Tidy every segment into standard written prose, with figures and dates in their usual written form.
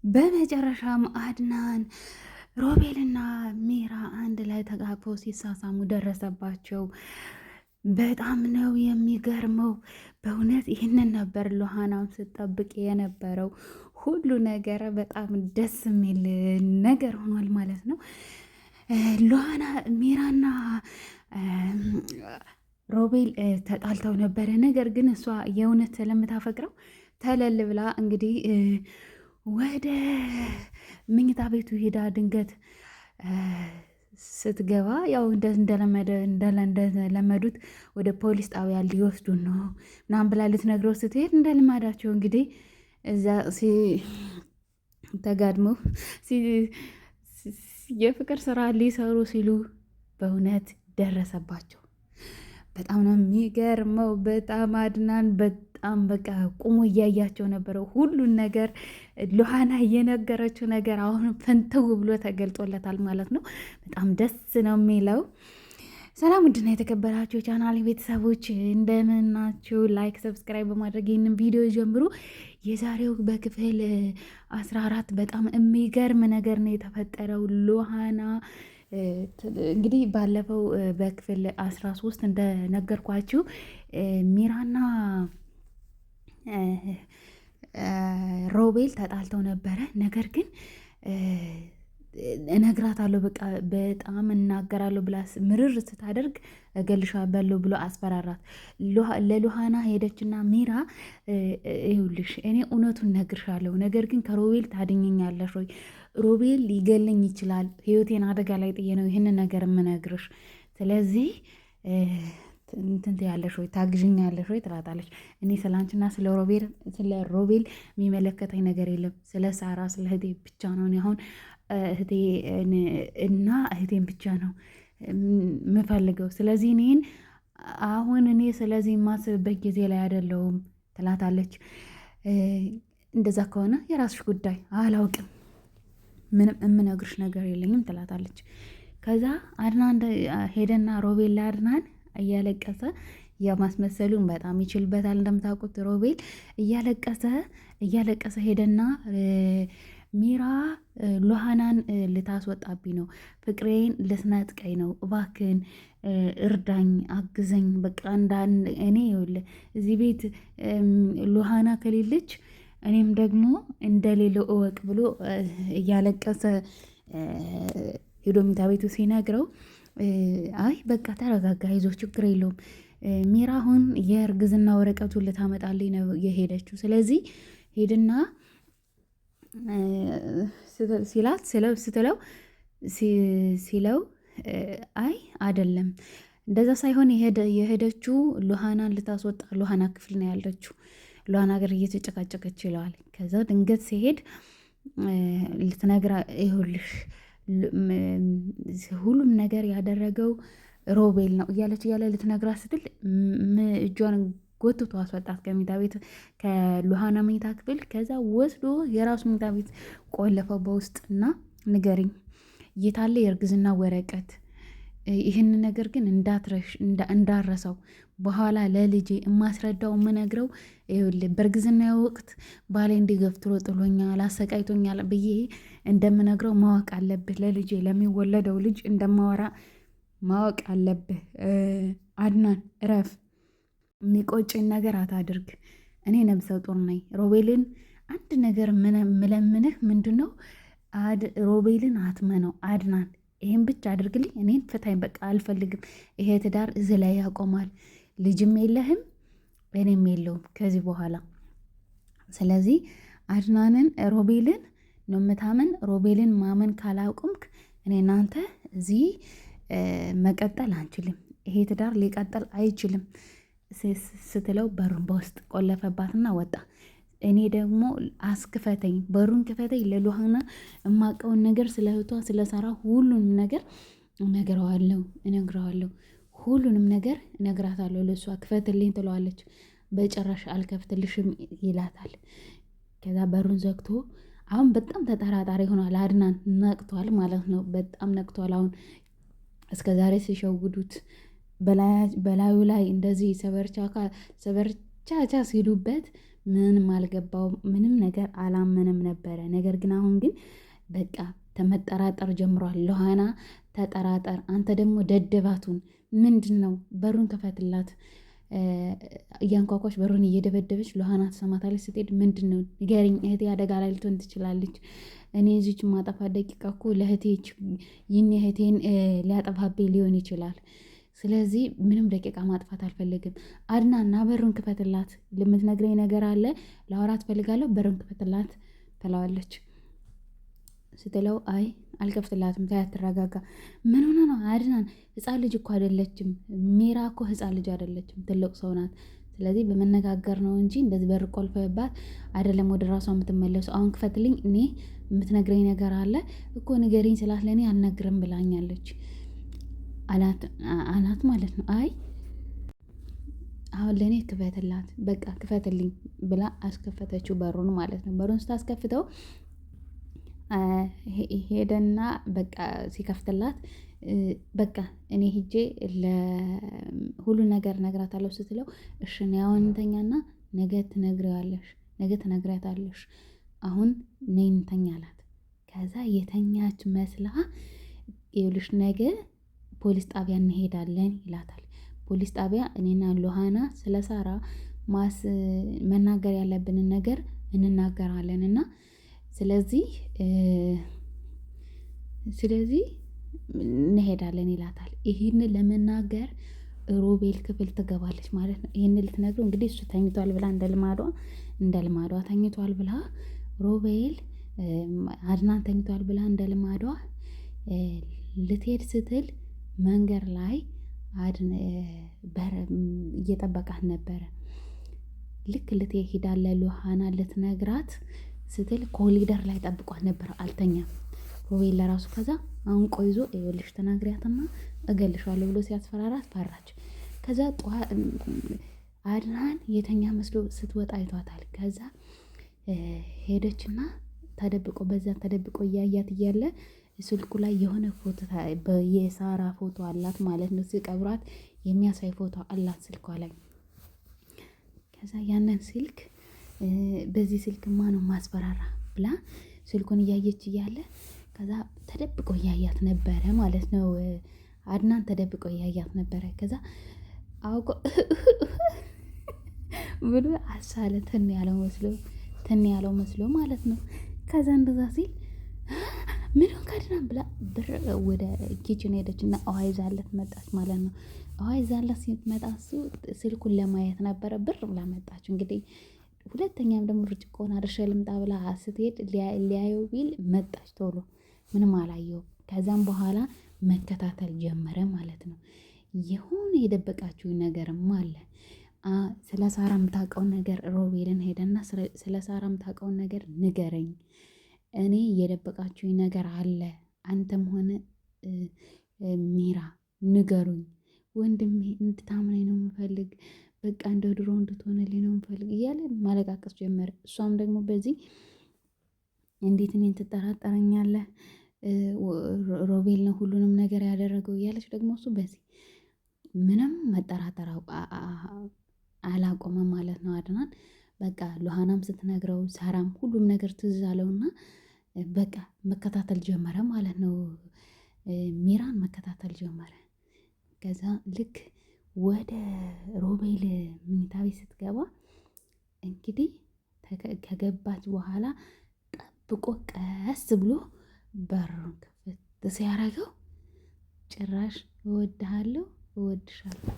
በመጨረሻም አድናን ሮቤልና ሚራ አንድ ላይ ተቃቅፈው ሲሳሳሙ ደረሰባቸው። በጣም ነው የሚገርመው። በእውነት ይህንን ነበር ሉሃናም ስጠብቅ የነበረው። ሁሉ ነገር በጣም ደስ የሚል ነገር ሆኗል ማለት ነው። ሉሃና ሚራና ሮቤል ተጣልተው ነበረ። ነገር ግን እሷ የእውነት ስለምታፈቅረው ተለል ብላ እንግዲህ ወደ መኝታ ቤቱ ሄዳ ድንገት ስትገባ ያው እንደለመዱት ወደ ፖሊስ ጣቢያ ሊወስዱን ነው ምናምን ብላ ልትነግረው ስትሄድ እንደ ልማዳቸው እንግዲህ እዛ ተጋድመው የፍቅር ስራ ሊሰሩ ሲሉ በእውነት ደረሰባቸው። በጣም ነው የሚገርመው። በጣም አድናን በጣም በቃ ቁሞ እያያቸው ነበረው። ሁሉን ነገር ሉሃና እየነገረችው ነገር አሁን ፈንተው ብሎ ተገልጦለታል ማለት ነው። በጣም ደስ ነው የሚለው። ሰላም ውድና የተከበራችሁ የቻናል ቤተሰቦች እንደምናችሁ፣ ላይክ ሰብስክራይብ በማድረግ ይህንን ቪዲዮ ጀምሩ። የዛሬው በክፍል 14 በጣም የሚገርም ነገር ነው የተፈጠረው። ሉሃና እንግዲህ ባለፈው በክፍል 13 እንደነገርኳችሁ ሚራና ሮቤል ተጣልተው ነበረ። ነገር ግን እነግራታለሁ በቃ በጣም እናገራለሁ ብላ ምርር ስታደርግ እገልሻለሁ ብሎ አስፈራራት። ለሉሃና ሄደችና ሚራ ይኸውልሽ እኔ እውነቱን ነግርሻለሁ፣ ነገር ግን ከሮቤል ታድኘኛለሽ ወይ? ሮቤል ሊገለኝ ይችላል። ህይወቴን አደጋ ላይ ጥዬ ነው ይህንን ነገር የምነግርሽ። ስለዚህ እንትን ያለሽ ወይ ታግዥኛለሽ ወይ ትላታለች። እኔ ስለ አንቺና ስለ ሮቤል የሚመለከተኝ ነገር የለም። ስለ ሳራ ስለ እህቴ ብቻ ነው። እኔ አሁን እህቴ እና እህቴን ብቻ ነው የምፈልገው። ስለዚህ እኔ ስለዚህ የማስብበት ጊዜ ላይ አይደለሁም ትላታለች። እንደዛ ከሆነ የራስሽ ጉዳይ፣ አላውቅም፣ ምንም የምነግርሽ ነገር የለኝም ትላታለች። ከዛ አድናን ሄደና ሮቤል ለአድናን እያለቀሰ የማስመሰሉን በጣም ይችልበታል። እንደምታውቁት ሮቤል እያለቀሰ ሄደና ሚራ ሉሃናን ልታስወጣብኝ ነው፣ ፍቅሬን ልትነጥቀኝ ነው፣ እባክን እርዳኝ፣ አግዘኝ። በቃ እኔ ይኸውልህ እዚህ ቤት ሉሃና ከሌለች እኔም ደግሞ እንደሌለው እወቅ ብሎ እያለቀሰ ሄዶ መኝታ ቤቱ ሲነግረው አይ በቃ ተረጋጋ፣ ይዞ ችግር የለውም፣ ሚራ አሁን የእርግዝና ወረቀቱን ልታመጣልኝ ነው የሄደችው። ስለዚህ ሄድና ሲለው አይ አይደለም እንደዛ ሳይሆን የሄደችው ሉሃናን ልታስወጣ ሉሃና ክፍል ነው ያለችው፣ ሉሃና ጋር እየተጨቃጨቀች ይለዋል። ከዛ ድንገት ሲሄድ ልትነግራ ይኸውልሽ ሁሉም ነገር ያደረገው ሮቤል ነው እያለ ልትነግራ ስትል እጇን ጎትቶ አስወጣት ከመኝታ ቤት ከሉሃና መኝታ ክፍል። ከዛ ወስዶ የራሱ መኝታ ቤት ቆለፈው በውስጥ እና ንገሪኝ የታለ የእርግዝና ወረቀት? ይህን ነገር ግን እንዳረሰው በኋላ ለልጄ የማስረዳው የምነግረው ይኸውልህ በእርግዝና ወቅት ባሌ እንዲገፍትሮ ጥሎኛል፣ አሰቃይቶኛል ብዬ እንደምነግረው ማወቅ አለብህ። ለልጄ ለሚወለደው ልጅ እንደማወራ ማወቅ አለብህ። አድናን እረፍ፣ የሚቆጭኝ ነገር አታድርግ። እኔ ነብሰ ጡር ነኝ። ሮቤልን አንድ ነገር ምለምንህ ምንድን ነው? ሮቤልን አትመነው አድናን፣ ይህን ብቻ አድርግልኝ፣ እኔን ፍታኝ፣ በቃ አልፈልግም። ይሄ ትዳር እዚህ ላይ ያቆማል። ልጅም የለህም እኔም የለውም ከዚህ በኋላ። ስለዚህ አድናንን ሮቤልን ነው የምታምን። ሮቤልን ማመን ካላቆምክ እኔ እናንተ እዚህ መቀጠል አንችልም። ይሄ ትዳር ሊቀጥል አይችልም ስትለው በሩን በውስጥ ቆለፈባትና ወጣ። እኔ ደግሞ አስክፈተኝ፣ በሩን ክፈተኝ፣ ለሉሃና የማውቀውን ነገር ስለ እህቷ ስለሰራ ሁሉንም ነገር እነግረዋለሁ፣ ሁሉንም ነገር እነግራታለሁ ለእሷ፣ ክፈትልኝ ትለዋለች። በጭራሽ አልከፍትልሽም ይላታል። ከዛ በሩን ዘግቶ አሁን በጣም ተጠራጣሪ ሆኗል። አድናን ነቅቷል ማለት ነው። በጣም ነቅቷል። አሁን እስከ ዛሬ ሲሸውዱት በላዩ ላይ እንደዚህ ሰበርቻቻ ሲሉበት ምንም አልገባው፣ ምንም ነገር አላመነም ነበረ። ነገር ግን አሁን ግን በቃ ተመጠራጠር ጀምሯል። ሉሃና ተጠራጠር፣ አንተ ደግሞ ደደባቱን ምንድን ነው? በሩን ክፈትላት። እያንኳኳች በሩን እየደበደበች ሉሃና ትሰማታለች። ስትሄድ ምንድን ነው ንገሪኝ፣ እህቴ አደጋ ላይ ልትሆን ትችላለች። እኔ እዚች ማጠፋ ደቂቃ እኮ ለእህቴ ይህን እህቴን ሊያጠፋብኝ ሊሆን ይችላል። ስለዚህ ምንም ደቂቃ ማጥፋት አልፈልግም። አድናና በሩን ክፈትላት፣ ለምትነግረኝ ነገር አለ፣ ላወራት ፈልጋለሁ፣ በሩን ክፈትላት ትለዋለች። ስትለው አይ አልከፍትላትም፣ ታያት ትረጋጋ። ምን ሆነ ነው አድናን? ህፃን ልጅ እኮ አይደለችም። ሜራ እኮ ህፃን ልጅ አይደለችም፣ ትልቅ ሰው ናት። ስለዚህ በመነጋገር ነው እንጂ እንደዚህ በር ቆልፈባት አይደለም ወደ ራሷ የምትመለሰው። አሁን ክፈትልኝ፣ እኔ የምትነግረኝ ነገር አለ እኮ ንገሪኝ ስላት ለእኔ አልነግርም ብላኛለች አላት ማለት ነው። አይ አሁን ለእኔ ክፈትላት፣ በቃ ክፈትልኝ ብላ አስከፈተችው በሩን ማለት ነው። በሩን ስታስከፍተው ሄደና በቃ ሲከፍትላት በቃ እኔ ሂጄ ለሁሉ ነገር ነግራታለሁ ስትለው እሺ ነው አሁን እንተኛና ነገ ትነግሪያታለሽ፣ አሁን ነይ እንተኛ አላት። ከዛ የተኛች መስላ ይኸውልሽ ነገ ፖሊስ ጣቢያ እንሄዳለን ይላታል። ፖሊስ ጣቢያ እኔና ሉሃና ስለ ሳራ መናገር ያለብንን ነገር እንናገራለን እና ስለዚህ እንሄዳለን ይላታል። ይህን ለመናገር ሮቤል ክፍል ትገባለች ማለት ነው። ይህን ልትነግረው እንግዲህ እሱ ተኝቷል ብላ እንደ ልማዷ ተኝቷል ብላ ሮቤል አድናን ተኝቷል ብላ እንደ ልማዷ ልትሄድ ስትል መንገድ ላይ እየጠበቃት ነበረ። ልክ ልትሄድ ሄዳለ ሉሃና ልትነግራት ስትል ኮሊደር ላይ ጠብቋት ነበር። አልተኛም ሮቤል ለራሱ። ከዛ አሁን ቆይዞ ይኸውልሽ ተናግሪያትና እገልሻለሁ ብሎ ሲያስፈራራት ፈራች። ከዛ አድናን የተኛ መስሎ ስትወጣ አይቷታል። ከዛ ሄደችና ተደብቆ እያያት እያለ ስልኩ ላይ የሆነ ፎቶ የሳራ ፎቶ አላት ማለት ነው። ሲቀብሯት የሚያሳይ ፎቶ አላት ስልኳ ላይ። ከዛ ያንን ስልክ በዚህ ስልክማ ነው ማስፈራራ ብላ ስልኩን እያየች እያለ ከዛ ተደብቆ እያያት ነበረ ማለት ነው። አድናን ተደብቆ እያያት ነበረ። ከዛ አውቆ ብሎ አሳለ ትን ያለው መስሎ ማለት ነው። ከዛ እንደዛ ሲል ምን ሆንክ አድናን ብላ ብር ወደ ኪችን ሄደች እና ውሃ ይዛለት መጣች ማለት ነው። ውሃ ይዛለት ስትመጣ ስልኩን ለማየት ነበረ ብር ብላ መጣች። እንግዲህ ሁለተኛም ደግሞ ብርጭቆን አድርሼ ልምጣ ብላ ስትሄድ ሊያየው ቢል መጣች ቶሎ፣ ምንም አላየው። ከዛም በኋላ መከታተል ጀመረ ማለት ነው። የሆነ የደበቃችሁ ነገርም አለ። ስለ ሳራ የምታውቀውን ነገር ሮቤልን ሄደና ስለ ሳራ የምታውቀውን ነገር ንገረኝ፣ እኔ የደበቃችሁኝ ነገር አለ፣ አንተም ሆነ ሚራ ንገሩኝ፣ ወንድሜ እንድታምነኝ ነው የምፈልግ፣ በቃ እንደ ድሮ እንድትሆንልኝ ነው የምፈልግ እያለ ማለቃቀስ ጀመረ። እሷም ደግሞ በዚህ እንዴት እኔን ትጠራጠረኛለህ? ሮቤል ነው ሁሉንም ነገር ያደረገው እያለች ደግሞ እሱ በዚህ ምንም መጠራጠር አላቆመም ማለት ነው። አድናን በቃ ሉሃናም ስትነግረው ሳራም ሁሉም ነገር ትዝ አለውና በቃ መከታተል ጀመረ ማለት ነው። ሚራን መከታተል ጀመረ። ከዛ ልክ ወደ ሮቤል መኝታ ቤት ስትገባ እንግዲህ ከገባች በኋላ ጠብቆ ቀስ ብሎ በሩን ክፍት ሲያደርገው ጭራሽ እወድሃለሁ፣ እወድሻለሁ፣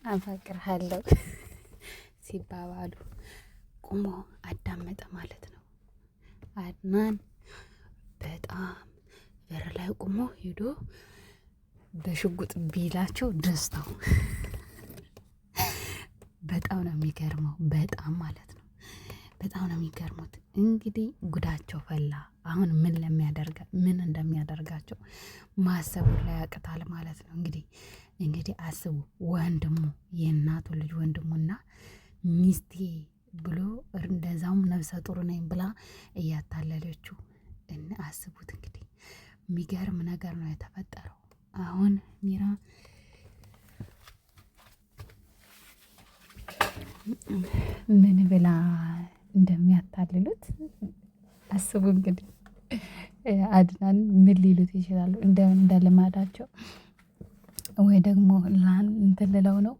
አፈቅርሃለሁ ሲባባሉ ቁሞ አዳመጠ ማለት ነው። አድናን በጣም በር ላይ ቁሞ ሄዶ በሽጉጥ ቢላቸው ደስታው በጣም ነው የሚገርመው። በጣም ማለት ነው በጣም ነው የሚገርሙት። እንግዲህ ጉዳቸው ፈላ። አሁን ምን እንደሚያደርጋቸው ማሰቡ ላይ ያቅታል ማለት ነው። እንግዲህ አስቡ፣ ወንድሙ የእናቱ ልጅ ወንድሙና ሚስቴ ብሎ እንደዛውም ነፍሰ ጡር ነኝ ብላ እያታለለችው አስቡት። እንግዲህ የሚገርም ነገር ነው የተፈጠረው። አሁን ሚራ ምን ብላ እንደሚያታልሉት አስቡ እንግዲህ። አድናን ምን ሊሉት ይችላሉ? እንደ ልማዳቸው ወይ ደግሞ እንትን ልለው ነው፣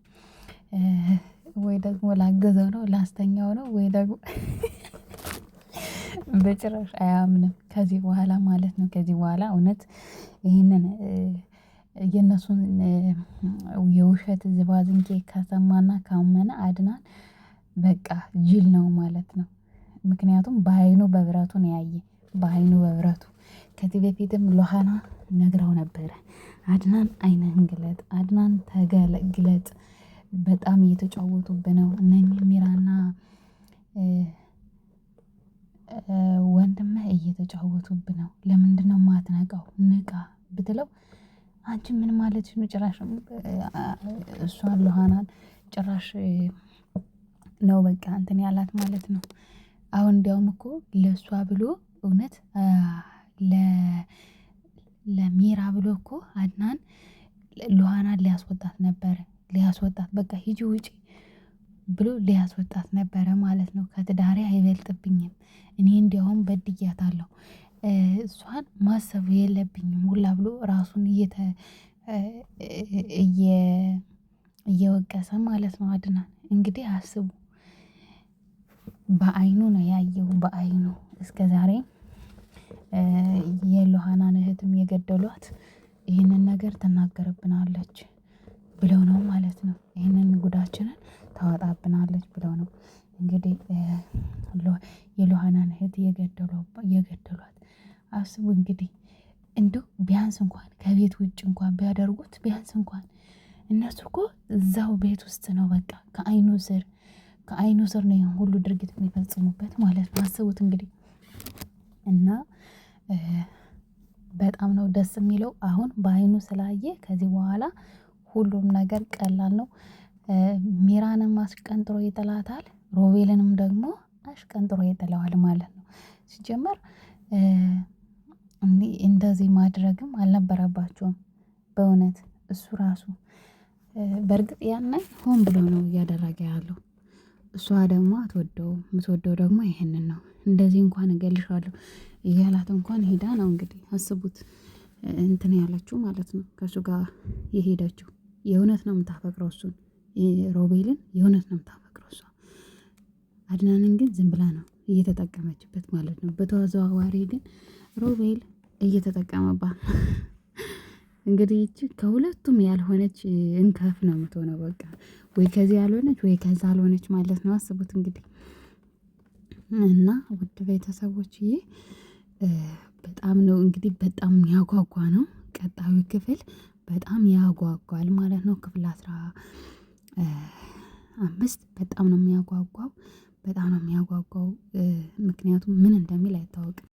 ወይ ደግሞ ላገዘው ነው፣ ላስተኛው ነው፣ ወይ ደግሞ በጭራሽ አያምንም ከዚህ በኋላ ማለት ነው። ከዚህ በኋላ እውነት ይህንን የእነሱን የውሸት ዝባዝንኬ ከሰማና ካመነ አድናን በቃ ጅል ነው ማለት ነው። ምክንያቱም በአይኑ በብረቱ ነው ያየ፣ በአይኑ በብረቱ። ከዚህ በፊትም ሉሃና ነግራው ነበረ፣ አድናን አይንህን ግለጥ፣ አድናን ግለጥ፣ በጣም እየተጫወቱብህ ነው እነኚህ ሚራና ወንድምህ እየተጫወቱብህ ነው፣ ለምንድነው የማትነቃው? ንቃ ብትለው አንቺ ምን ማለትሽ ነው? ጭራሽ እሷን ሉሃናን ጭራሽ ነው በቃ እንትን ያላት ማለት ነው። አሁን እንዲያውም እኮ ለእሷ ብሎ እውነት ለሚራ ብሎ እኮ አድናን ሉሃናን ሊያስወጣት ነበረ፣ ሊያስወጣት በቃ ሂጂ ውጪ ብሎ ሊያስወጣት ነበረ ማለት ነው። ከትዳሬ አይበልጥብኝም፣ እኔ እንዲያውም በድያታለሁ፣ እሷን ማሰብ የለብኝም ሁላ ብሎ ራሱን እየወቀሰ ማለት ነው። አድናን እንግዲህ አስቡ፣ በአይኑ ነው ያየው፣ በአይኑ እስከ ዛሬ የሉሃናን እህትም የገደሏት ይህንን ነገር ትናገርብናለች ብለው ነው ማለት ነው። ይህንን ጉዳችንን ታወጣብናለች ብለው ነው እንግዲህ የሉሃናን እህት የገደሏት። አስቡ እንግዲህ እንደው ቢያንስ እንኳን ከቤት ውጭ እንኳን ቢያደርጉት ቢያንስ እንኳን እነሱ እኮ እዛው ቤት ውስጥ ነው በቃ ከአይኑ ስር ነው ይሄን ሁሉ ድርጊት የሚፈጽሙበት ማለት ነው። አስቡት እንግዲህ እና በጣም ነው ደስ የሚለው። አሁን በአይኑ ስላየ ከዚህ በኋላ ሁሉም ነገር ቀላል ነው። ሚራንም አሽቀንጥሮ ይጥላታል፣ ሮቤልንም ደግሞ አሽቀንጥሮ ይጥለዋል ማለት ነው። ሲጀመር እንደዚህ ማድረግም አልነበረባቸውም በእውነት እሱ ራሱ። በእርግጥ ያንን ሆን ብሎ ነው እያደረገ ያለው። እሷ ደግሞ አትወደውም፣ የምትወደው ደግሞ ይሄንን ነው። እንደዚህ እንኳን እገልሻለሁ እያላት እንኳን ሄዳ ነው እንግዲህ አስቡት እንትን ያለችው ማለት ነው። ከእሱ ጋር የሄደችው የእውነት ነው የምታፈቅረው እሱን፣ ሮቤልን የእውነት ነው የምታፈቅረው እሷ። አድናንን ግን ዝም ብላ ነው እየተጠቀመችበት ማለት ነው። በተዘዋዋሪ ግን ሮቤል እየተጠቀመባት እንግዲህ ይቺ ከሁለቱም ያልሆነች እንከፍ ነው የምትሆነው። በቃ ወይ ከዚህ ያልሆነች ወይ ከዛ አልሆነች ማለት ነው። አስቡት እንግዲህ እና ውድ ቤተሰቦችዬ በጣም ነው እንግዲህ በጣም ያጓጓ ነው ቀጣዩ ክፍል፣ በጣም ያጓጓል ማለት ነው። ክፍል 15 በጣም ነው የሚያጓጓው፣ በጣም ነው የሚያጓጓው። ምክንያቱም ምን እንደሚል አይታወቅም።